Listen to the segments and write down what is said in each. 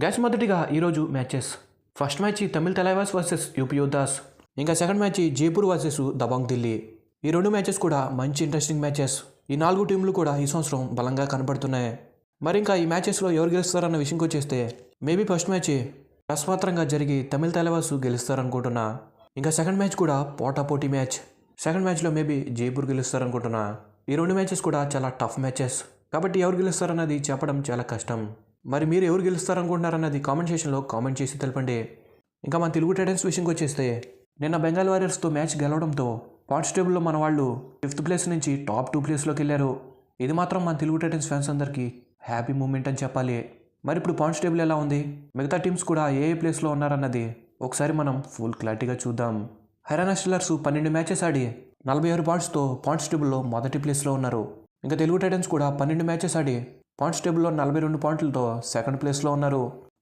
Gas మొదటిగా ఈరోజు matches. First match తమిళ Thalaivas versus UP యోద్ధాస్. ఇంకా second match Jaipur versus Dabangg Delhi. ఈ రెండు మ్యాచెస్ కూడా మంచి ఇంట్రెస్టింగ్ మ్యాచెస్. ఈ 4 టీంలు కూడా ఈ సంవత్సరం బలంగా కనబడుతున్నాయి. మరి ఇంకా ఈ మ్యాచెస్లో ఎవరు గెలుస్తారన్న విషయంకి వచ్చేస్తే మేబీ ఫస్ట్ మ్యాచ్ రసవత్రంగా జరిగి తమిళ తలైవాస్ గెలుస్తారనుకుంటున్నా. ఇంకా సెకండ్ మ్యాచ్ కూడా పోటాపోటీ మ్యాచ్. సెకండ్ మ్యాచ్లో మేబీ జైపూర్ గెలుస్తారనుకుంటున్నా. ఈ రెండు మ్యాచెస్ కూడా చాలా టఫ్ మ్యాచెస్ కాబట్టి ఎవరు గెలుస్తారన్నది చెప్పడం చాలా కష్టం. మరి మీరు ఎవరు గెలుస్తారనుకుంటున్నారన్నది కామెంట్ సెక్షన్లో కామెంట్ చేసి తెలపండి. ఇంకా మన తెలుగు టైటన్స్ విషయంకి వచ్చేస్తే నిన్న బెంగాల్ వారియర్స్తో మ్యాచ్ గెలవడంతో పాయింట్స్ టేబుల్లో మన వాళ్ళు 5th ప్లేస్ నుంచి టాప్ 2 ప్లేస్లోకి వెళ్ళారు. ఇది మాత్రం మన తెలుగు టైటన్స్ ఫ్యాన్స్ అందరికీ హ్యాపీ మూమెంట్ అని చెప్పాలి. మరి ఇప్పుడు పాయింట్స్ టేబుల్ ఎలా ఉంది, మిగతా టీమ్స్ కూడా ఏ ప్లేస్లో ఉన్నారన్నది ఒకసారి మనం ఫుల్ క్లారిటీగా చూద్దాం. హర్యానా స్టిల్లర్స్ 12 మ్యాచెస్ ఆడి 46 పాయింట్స్తో పాయింట్స్ టేబుల్లో మొదటి ప్లేస్లో ఉన్నారు. ఇంకా తెలుగు టైటన్స్ కూడా 12 మ్యాచెస్ ఆడి పాయింట్స్ టేబుల్లో 42 పాయింట్లతో సెకండ్ ప్లేస్లో ఉన్నారు.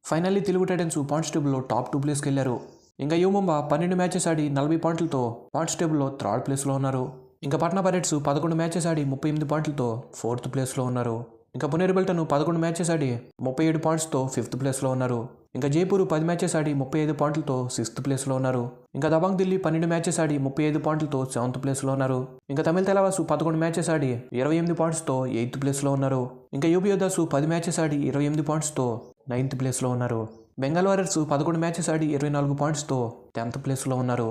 ఫైనల్లీ తెలుగు టైటన్స్ పాయింట్స్ టేబుల్లో టాప్ 2 ప్లేస్కి వెళ్ళారు. ఇంకా యూ ముంబా 12 మ్యాచెస్ ఆడి 40 పాయింట్లతో పాయింట్స్ టేబుల్లో థర్డ్ ప్లేస్లో ఉన్నారు. ఇంకా పట్నా పైరేట్స్ 11 మ్యాచెస్ ఆడి 38 పాయింట్లతో 4th ప్లేస్లో ఉన్నారు. ఇంకా పునే బెల్టన్ 11 మ్యాచెస్ ఆడి 37 పాయింట్స్తో 5th ప్లేస్లో ఉన్నారు. ఇంకా జైపూర్ 10 మ్యాచెస్ ఆడి 35 పాయింట్లతో 6th ప్లేస్లో ఉన్నారు. ఇంకా దబాంగ్ ఢిల్లీ 12 మ్యాచెస్ ఆడి 35 పాయింట్లతో 7th ప్లేస్లో ఉన్నారు. ఇంకా తమిళ తలైవాస్ 11 మ్యాచెస్ ఆడి 28 పాయింట్స్తో 8th ప్లేస్లో ఉన్నారు. ఇంకా యూపీ యోద్ధాస్ 10 మ్యాచెస్ ఆడి 28 పాయింట్స్తో 9th ప్లేస్లో ఉన్నారు. బెంగాల్ వారియర్స్ 11 మ్యాచెస్ ఆడి 24 పాయింట్స్తో 10th ప్లేస్లో ఉన్నారు.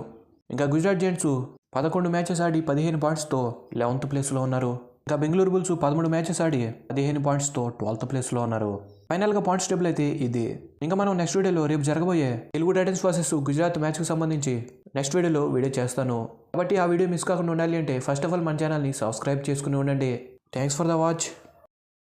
ఇంకా గుజరాత్ జైంట్స్ 11 మ్యాచెస్ ఆడి 15 పాయింట్స్తో 11th ప్లేస్లో ఉన్నారు. ఇంకా బెంగళూరు బుల్స్ 13 మ్యాచెస్ ఆడి 15 పాయింట్స్తో 12th ప్లేస్లో ఉన్నారు. ఫైనల్గా పాయింట్స్ టేబుల్ అయితే ఇది. ఇంకా మనం నెక్స్ట్ వీడియోలో రేపు జరగబోయే తెలుగు టైటన్స్ వర్సెస్ గుజరాత్ మ్యాచ్కి సంబంధించి నెక్స్ట్ వీడియో చేస్తాను. కాబట్టి ఆ వీడియో మిస్ కాకుండా ఉండాలి అంటే ఫస్ట్ ఆఫ్ ఆల్ మన ఛానల్ని సబ్స్క్రైబ్ చేసుకుని ఉండండి. Thanks for the watch.